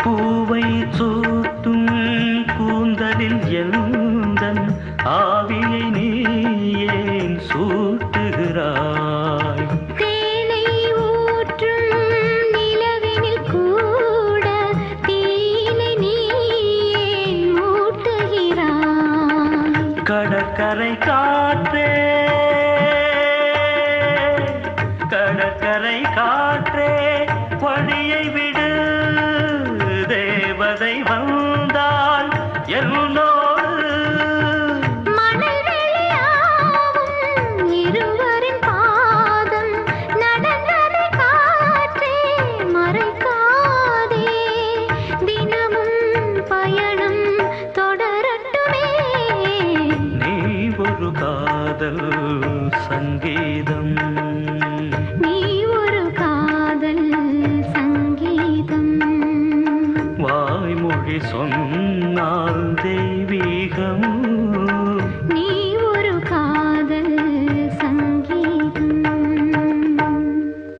பூவை சூட்டும் கூந்தலில் எந்தன் ஆவியை நீ ஏன் சூட்டுகிறாய்? தேனை ஊற்றும் நிலவினில் கூட தீனை நீ ஏன் மூட்டுகிறாய்? கடற்கரை காற்றே, கடற்கரை காற்றே வழியை விடு, தேவதை வந்தால் என்னோடு. மணல் வெளியாகும் இருவரின் பாதம் நடந்ததை காற்றே மறைக்காதே. தினமும் பயணம் தொடரட்டுமே. நீ ஒரு காதல் சங்கீதம், நீ ஒரு காதல் சங்கீதம். வாய்மொழி சொன்னால் தெய்வீகம்.